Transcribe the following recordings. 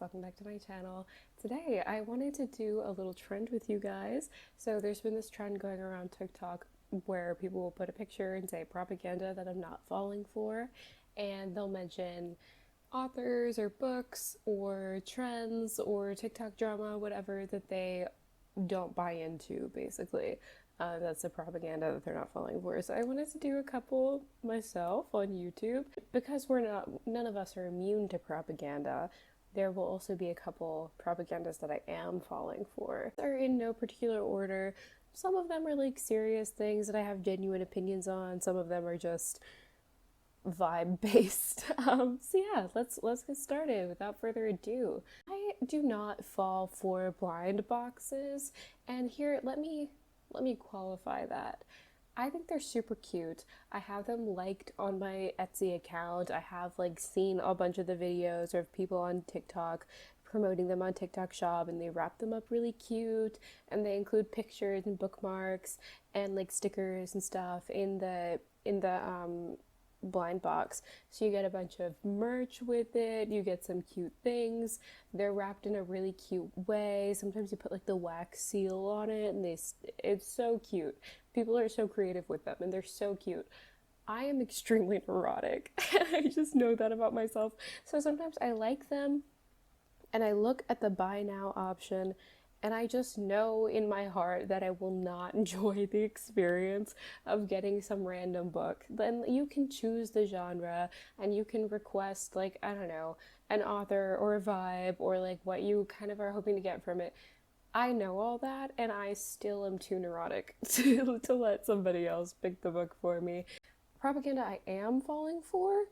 welcome back to my channel. Today I wanted to do a little trend with you guys. So there's been this trend going around TikTok where people will put a picture and say propaganda that I'm not falling for, and they'll mention authors or books or trends or TikTok drama, whatever that they don't buy into, basically. That's the propaganda that they're not falling for. So I wanted to do a couple myself on YouTube because none of us are immune to propaganda. There will also be a couple propagandas that I am falling for. They're in no particular order. Some of them are like serious things that I have genuine opinions on. Some of them are just vibe based. So yeah, let's get started without further ado. I do not fall for blind boxes, and here let me qualify that. I think they're super cute. I have them liked on my Etsy account. I have like seen a bunch of the videos of people on TikTok promoting them on TikTok Shop, and they wrap them up really cute, and they include pictures and bookmarks and like stickers and stuff in the blind box. So you get a bunch of merch with it, you get some cute things. They're wrapped in a really cute way. Sometimes you put like the wax seal on it, and it's so cute. People are so creative with them, and they're so cute. I am extremely neurotic. I just know that about myself. So sometimes I like them and I look at the buy now option, and I just know in my heart that I will not enjoy the experience of getting some random book. Then you can choose the genre and you can request, like, I don't know, an author or a vibe or like what you kind of are hoping to get from it. I know all that, and I still am too neurotic to let somebody else pick the book for me. Propaganda I am falling for: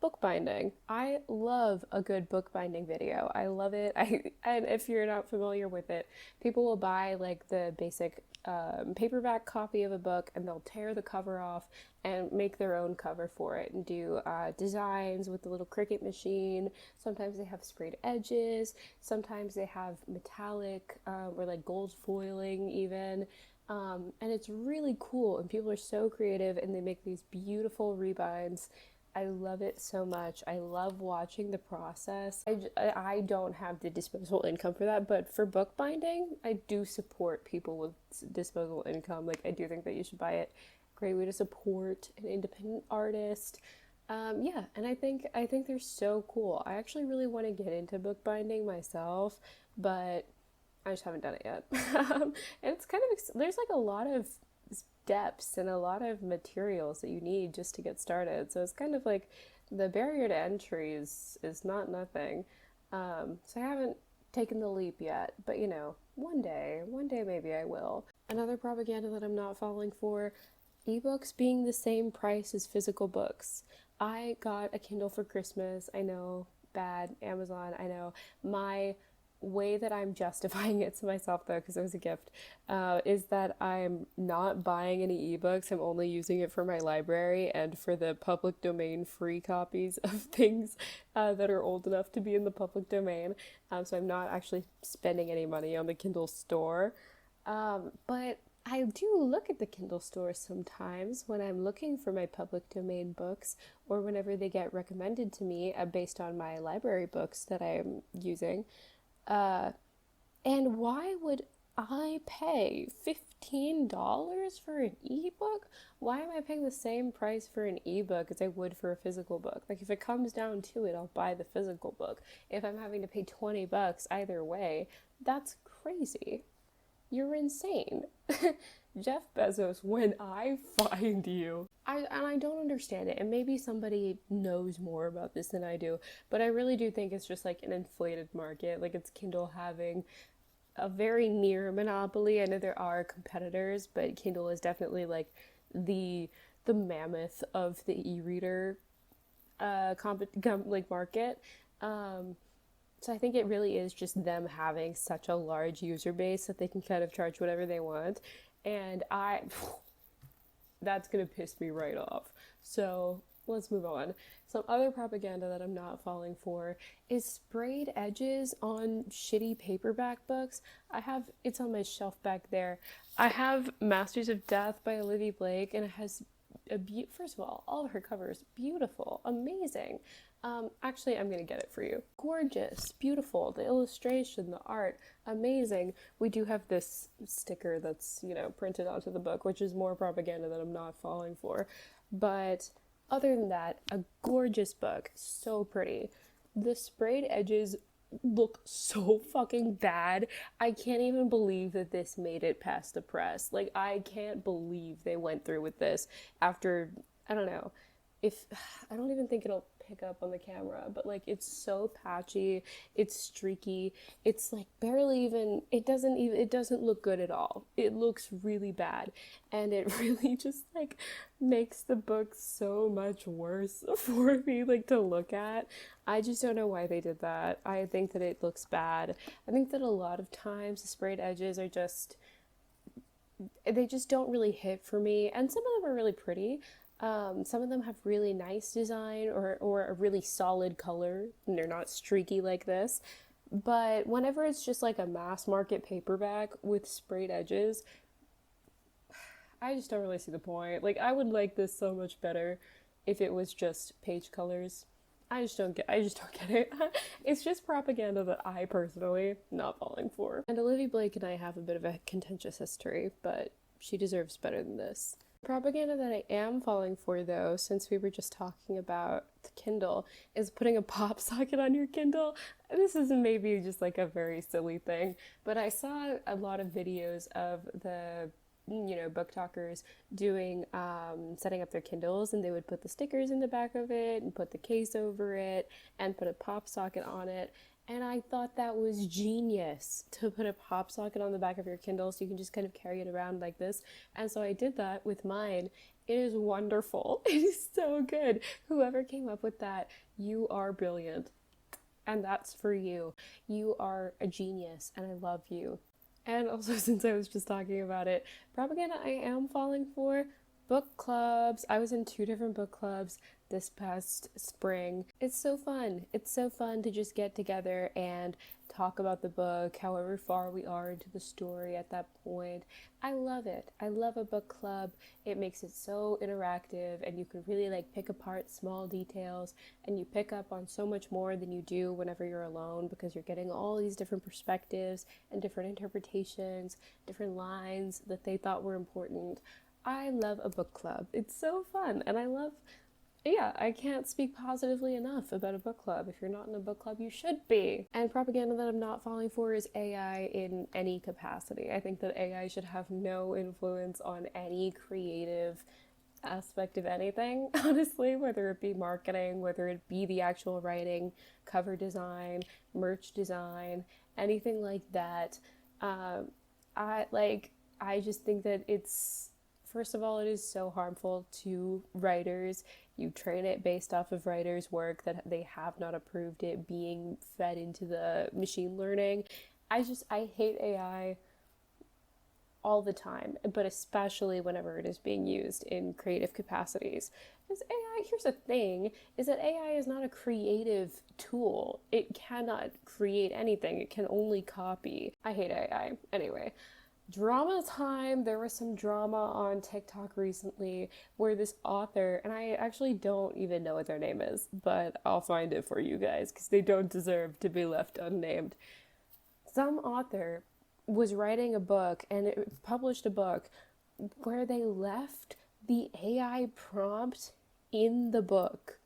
bookbinding. I love a good bookbinding video. I love it. And if you're not familiar with it, people will buy like the basic paperback copy of a book, and they'll tear the cover off and make their own cover for it and do designs with the little Cricut machine. Sometimes they have sprayed edges. Sometimes they have metallic or like gold foiling even. And it's really cool, and people are so creative, and they make these beautiful rebinds. I love it so much. I love watching the process. I don't have the disposable income for that, but for bookbinding, I do support people with disposable income. Like, I do think that you should buy it. Great way to support an independent artist. Yeah, and I think they're so cool. I actually really want to get into bookbinding myself, but I just haven't done it yet. And it's kind of there's like a lot of depths and a lot of materials that you need just to get started. So it's kind of like the barrier to entry is not nothing. So I haven't taken the leap yet, but you know, one day maybe I will. Another propaganda that I'm not falling for: ebooks being the same price as physical books. I got a Kindle for Christmas. I know, bad Amazon, I know. My way that I'm justifying it to myself, though, because it was a gift, is that I'm not buying any ebooks. I'm only using it for my library and for the public domain free copies of things that are old enough to be in the public domain. So I'm not actually spending any money on the Kindle store. But I do look at the Kindle store sometimes when I'm looking for my public domain books, or whenever they get recommended to me based on my library books that I'm using. And why would I pay $15 for an ebook? Why am I paying the same price for an ebook as I would for a physical book? Like, if it comes down to it, I'll buy the physical book. If I'm having to pay $20 either way, that's crazy. You're insane. Jeff Bezos, when I find you. I don't understand it, and maybe somebody knows more about this than I do, but I really do think it's just like an inflated market. Like, it's Kindle having a very near monopoly. I know there are competitors, but Kindle is definitely like the mammoth of the e-reader like market. So I think it really is just them having such a large user base that they can kind of charge whatever they want. And that's gonna piss me right off. So let's move on. Some other propaganda that I'm not falling for is sprayed edges on shitty paperback books. It's on my shelf back there. I have Masters of Death by Olivia Blake, and it has first of all of her covers beautiful, amazing. Actually, I'm gonna get it for you. Gorgeous, beautiful, the illustration, the art, amazing. We do have this sticker that's, printed onto the book, which is more propaganda that I'm not falling for. But other than that, a gorgeous book, so pretty. The sprayed edges look so fucking bad. I can't even believe that this made it past the press. Like, I can't believe they went through with this after, I don't know, if, I don't even think it'll pick up on the camera, but like it's so patchy, it's streaky, it's like barely even, it doesn't look good at all. It looks really bad, and it really just like makes the book so much worse for me like to look at. I just don't know why they did that. I think that it looks bad. I think that a lot of times the sprayed edges are just, they just don't really hit for me, and some of them are really pretty. Some of them have really nice design or a really solid color, and they're not streaky like this. But whenever it's just like a mass market paperback with sprayed edges, I just don't really see the point. Like, I would like this so much better if it was just page colors. I just don't get it. It's just propaganda that I personally not falling for. And Olivia Blake and I have a bit of a contentious history, but she deserves better than this. Propaganda that I am falling for, though, since we were just talking about the Kindle, is putting a pop socket on your Kindle. This is maybe just like a very silly thing, but I saw a lot of videos of the book talkers doing setting up their Kindles, and they would put the stickers in the back of it and put the case over it and put a pop socket on it. And I thought that was genius, to put a pop socket on the back of your Kindle so you can just kind of carry it around like this. And so I did that with mine. It is wonderful. It is so good. Whoever came up with that, you are brilliant. And that's for you. You are a genius, and I love you. And also, since I was just talking about it, propaganda I am falling for, book clubs. I was in 2 different book clubs this past spring. It's so fun. It's so fun to just get together and talk about the book, however far we are into the story at that point. I love it. I love a book club. It makes it so interactive, and you can really like pick apart small details, and you pick up on so much more than you do whenever you're alone, because you're getting all these different perspectives and different interpretations, different lines that they thought were important. I love a book club. It's so fun, and I can't speak positively enough about a book club. If you're not in a book club, you should be. And propaganda that I'm not falling for is AI in any capacity. I think that AI should have no influence on any creative aspect of anything, honestly, whether it be marketing, whether it be the actual writing, cover design, merch design, anything like that. I just think that it's, first of all, it is so harmful to writers. You train it based off of writers' work that they have not approved it being fed into the machine learning. I hate AI all the time, but especially whenever it is being used in creative capacities. Because AI, here's the thing, is that AI is not a creative tool. It cannot create anything. It can only copy. I hate AI. Anyway. Drama time. There was some drama on TikTok recently where this author, and I actually don't even know what their name is, but I'll find it for you guys because they don't deserve to be left unnamed. Some author was writing a book, and it published a book where they left the AI prompt in the book.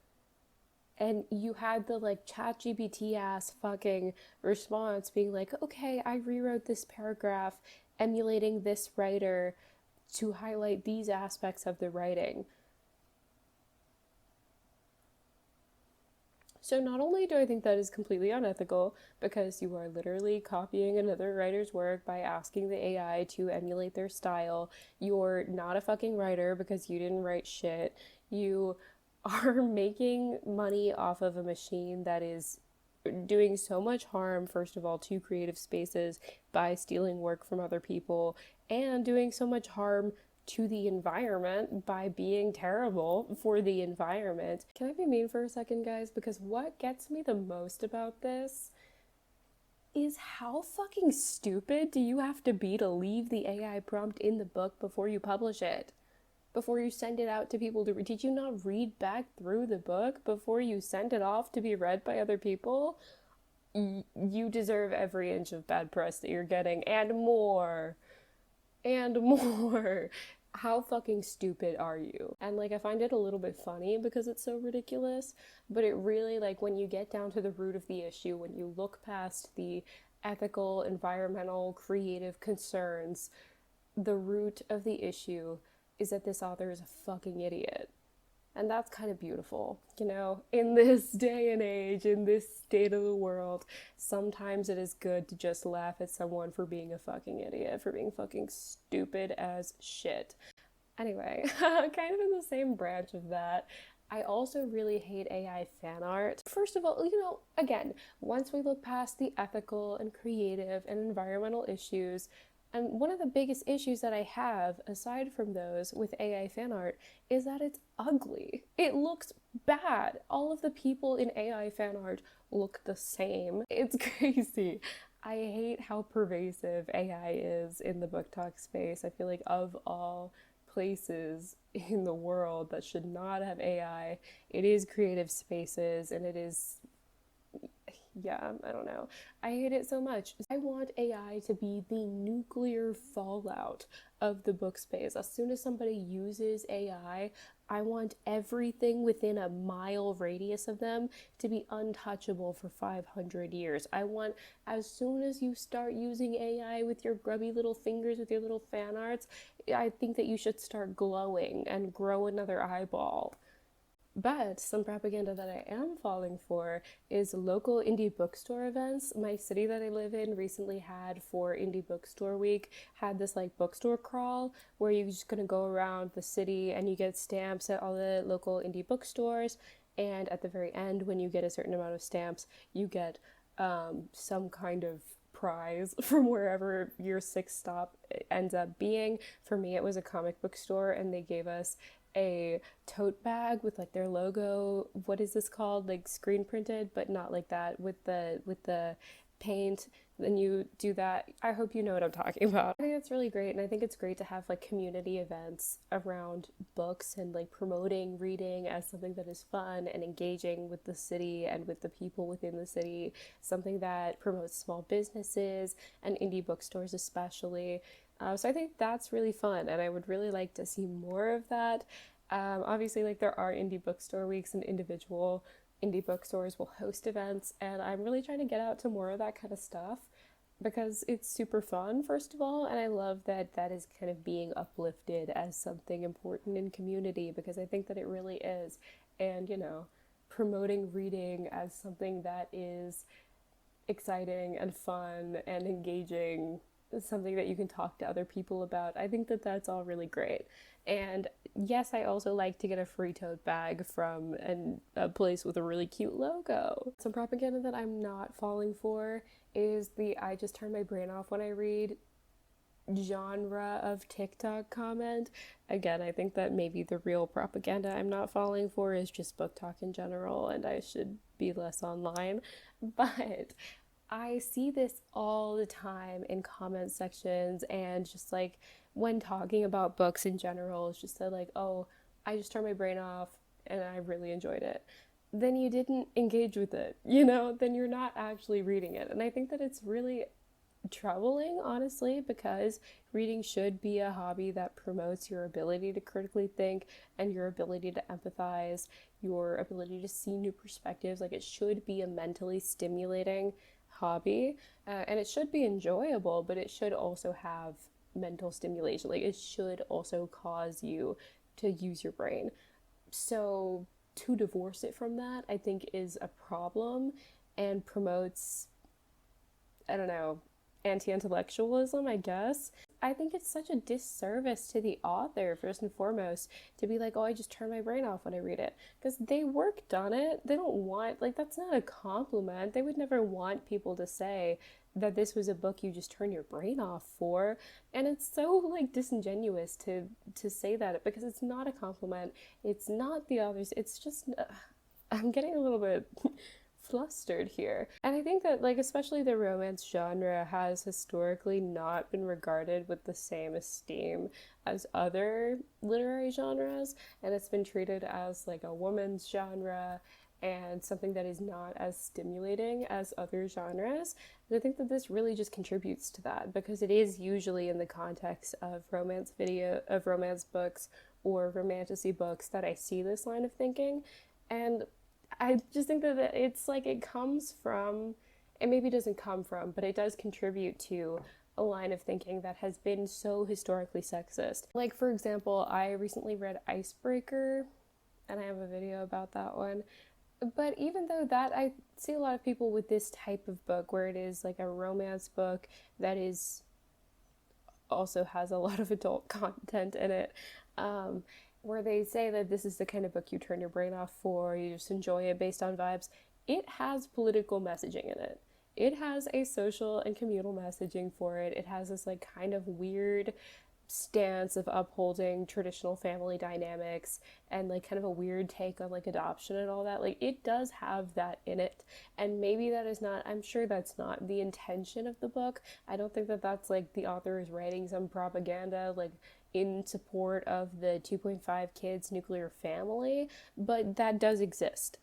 And you had the like ChatGPT ass fucking response being like, okay, I rewrote this paragraph emulating this writer to highlight these aspects of the writing. So not only do I think that is completely unethical, because you are literally copying another writer's work by asking the AI to emulate their style, you're not a fucking writer because you didn't write shit, you are making money off of a machine that is doing so much harm, first of all, to creative spaces by stealing work from other people, and doing so much harm to the environment by being terrible for the environment. Can I be mean for a second, guys? Because what gets me the most about this is how fucking stupid do you have to be to leave the AI prompt in the book before you publish it? before you send it out to people to read? Did you not read back through the book before you send it off to be read by other people? You deserve every inch of bad press that you're getting, and more. And more. How fucking stupid are you? And like, I find it a little bit funny because it's so ridiculous, but it really, like, when you get down to the root of the issue, when you look past the ethical, environmental, creative concerns, the root of the issue is that this author is a fucking idiot. And that's kind of beautiful, you know? In this day and age, in this state of the world, sometimes it is good to just laugh at someone for being a fucking idiot, for being fucking stupid as shit. Anyway, kind of in the same branch of that, I also really hate AI fan art. First of all, you know, again, once we look past the ethical and creative and environmental issues, and one of the biggest issues that I have, aside from those with AI fan art, is that it's ugly. It looks bad. All of the people in AI fan art look the same. It's crazy. I hate how pervasive AI is in the book talk space. I feel like of all places in the world that should not have AI, it is creative spaces, and it is, yeah, I don't know. I hate it so much. I want AI to be the nuclear fallout of the book space. As soon as somebody uses AI, I want everything within a mile radius of them to be untouchable for 500 years. I want, as soon as you start using AI with your grubby little fingers, with your little fan arts, I think that you should start glowing and grow another eyeball. But some propaganda that I am falling for is local indie bookstore events. My city that I live in recently had, for Indie Bookstore Week, had this like bookstore crawl where you're just gonna go around the city and you get stamps at all the local indie bookstores. And at the very end, when you get a certain amount of stamps, you get some kind of prize from wherever your sixth stop ends up being. For me, it was a comic book store, and they gave us a tote bag with like their logo, what is this called, like screen printed, but not like that, with the paint. Then you do that. I hope you know what I'm talking about. I think that's really great, and I think it's great to have like community events around books and like promoting reading as something that is fun and engaging with the city and with the people within the city, something that promotes small businesses and indie bookstores especially. So I think that's really fun, and I would really like to see more of that. Obviously, like, there are indie bookstore weeks, and individual indie bookstores will host events, and I'm really trying to get out to more of that kind of stuff because it's super fun, first of all, and I love that that is kind of being uplifted as something important in community, because I think that it really is. And, you know, promoting reading as something that is exciting and fun and engaging, something that you can talk to other people about. I think that that's all really great. And yes, I also like to get a free tote bag from a place with a really cute logo. Some propaganda that I'm not falling for is the "I just turn my brain off when I read" genre of TikTok comment. Again, I think that maybe the real propaganda I'm not falling for is just book talk in general, and I should be less online. But I see this all the time in comment sections, and just like when talking about books in general, it's just that, like, oh, I just turned my brain off and I really enjoyed it. Then you didn't engage with it, you know? Then you're not actually reading it. And I think that it's really troubling, honestly, because reading should be a hobby that promotes your ability to critically think and your ability to empathize, your ability to see new perspectives. Like, it should be a mentally stimulating hobby, and it should be enjoyable, but it should also have mental stimulation. Like, it should also cause you to use your brain. So to divorce it from that, I think, is a problem and promotes, I don't know, anti-intellectualism, I guess. I think it's such a disservice to the author, first and foremost, to be like, oh, I just turn my brain off when I read it. Because they worked on it. They don't want, like, that's not a compliment. They would never want people to say that this was a book you just turn your brain off for. And it's so, like, disingenuous to say that, because it's not a compliment. It's not the author's. It's just, I'm getting a little bit flustered here. And I think that, like, especially the romance genre has historically not been regarded with the same esteem as other literary genres, and it's been treated as like a woman's genre and something that is not as stimulating as other genres. And I think that this really just contributes to that because it is usually in the context of romance books or romantasy books that I see this line of thinking. And I just think that it's like it comes from, it maybe doesn't come from, but it does contribute to a line of thinking that has been so historically sexist. Like, for example, I recently read Icebreaker, and I have a video about that one. But even though that, I see a lot of people with this type of book where it is like a romance book that is also has a lot of adult content in it, where they say that this is the kind of book you turn your brain off for, you just enjoy it based on vibes. It has political messaging in it. It has a social and communal messaging for it. It has this like kind of weird stance of upholding traditional family dynamics and like kind of a weird take on like adoption and all that. Like, it does have that in it, and maybe that is not, I'm sure that's not the intention of the book. I don't think that that's like the author is writing some propaganda like in support of the 2.5 kids nuclear family, but that does exist.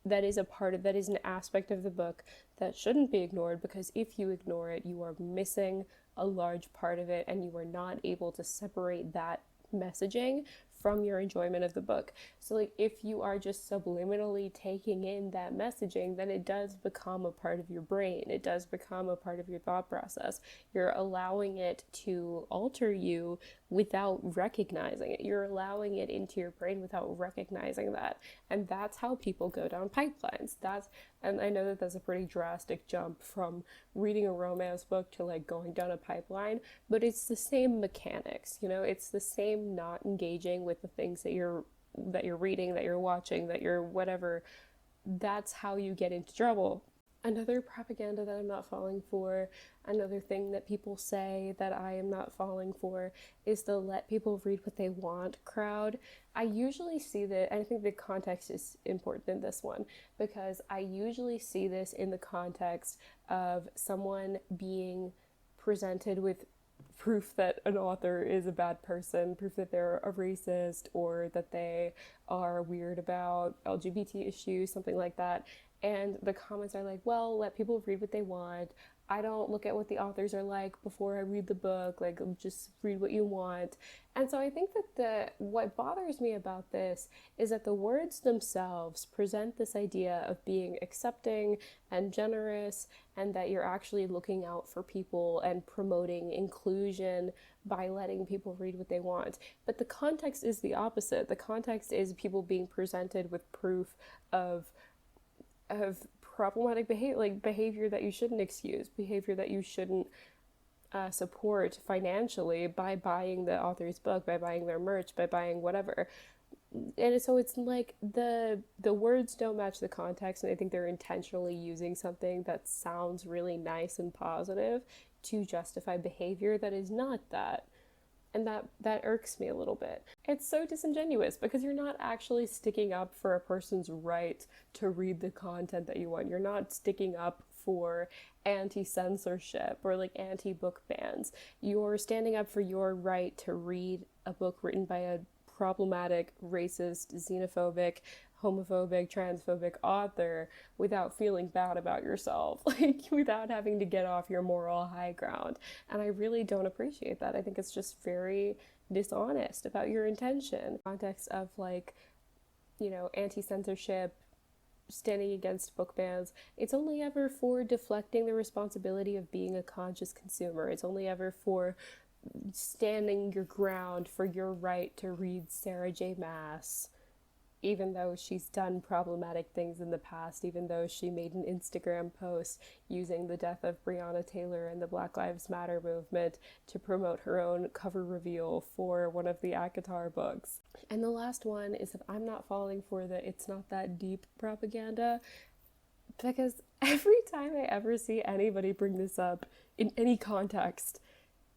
That is a part of, that is an aspect of the book that shouldn't be ignored, because if you ignore it, you are missing a large part of it and you are not able to separate that messaging from your enjoyment of the book. So like, if you are just subliminally taking in that messaging, then it does become a part of your brain. It does become a part of your thought process. You're allowing it to alter you without recognizing it. You're allowing it into your brain without recognizing that. And that's how people go down pipelines. And I know that that's a pretty drastic jump from reading a romance book to like going down a pipeline, but it's the same mechanics, you know, it's the same not engaging with the things that you're reading, that you're watching, that you're whatever. That's how you get into trouble. Another propaganda that I'm not falling for, another thing that people say that I am not falling for, is the let people read what they want crowd. I usually see that, and I think the context is important in this one, because I usually see this in the context of someone being presented with proof that an author is a bad person, proof that they're a racist, or that they are weird about LGBT issues, something like that. And the comments are like, well, let people read what they want. I don't look at what the authors are like before I read the book. Like, just read what you want. And so I think that what bothers me about this is that the words themselves present this idea of being accepting and generous, and that you're actually looking out for people and promoting inclusion by letting people read what they want. But the context is the opposite. The context is people being presented with proof of problematic behavior that you shouldn't excuse, behavior that you shouldn't support financially by buying the author's book, by buying their merch, by buying whatever. And so it's like the words don't match the context, and I think they're intentionally using something that sounds really nice and positive to justify behavior that is not that. And that irks me a little bit. It's so disingenuous because you're not actually sticking up for a person's right to read the content that you want. You're not sticking up for anti-censorship or like anti-book bans. You're standing up for your right to read a book written by a problematic, racist, xenophobic, homophobic, transphobic author without feeling bad about yourself, like without having to get off your moral high ground. And I really don't appreciate that. I think it's just very dishonest about your intention. Context of like, you know, anti-censorship, standing against book bans, it's only ever for deflecting the responsibility of being a conscious consumer. It's only ever for standing your ground for your right to read Sarah J. Maas, even though she's done problematic things in the past, even though she made an Instagram post using the death of Breonna Taylor and the Black Lives Matter movement to promote her own cover reveal for one of the ACOTAR books. And the last one is that I'm not falling for the it's not that deep propaganda, because every time I ever see anybody bring this up in any context,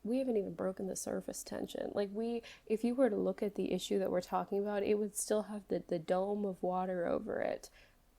we haven't even broken the surface tension. Like, if you were to look at the issue that we're talking about, it would still have the dome of water over it.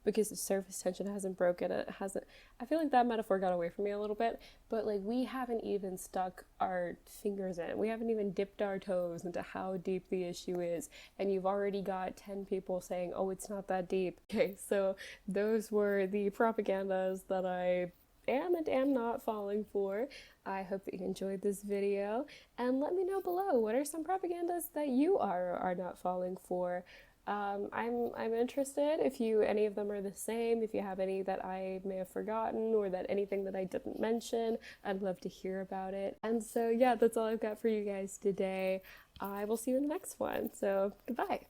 because the surface tension hasn't broken. It hasn't. I feel like that metaphor got away from me a little bit, but like we haven't even stuck our fingers in. We haven't even dipped our toes into how deep the issue is, and you've already got 10 people saying, "Oh, it's not that deep." Okay, so those were the propagandas that I am and am not falling for. I hope that you enjoyed this video, and let me know below what are some propagandas that you are or are not falling for. I'm interested if you any of them are the same, if you have any that I may have forgotten or that anything that I didn't mention. I'd love to hear about it. And so yeah, that's all I've got for you guys today. I will see you in the next one. So goodbye.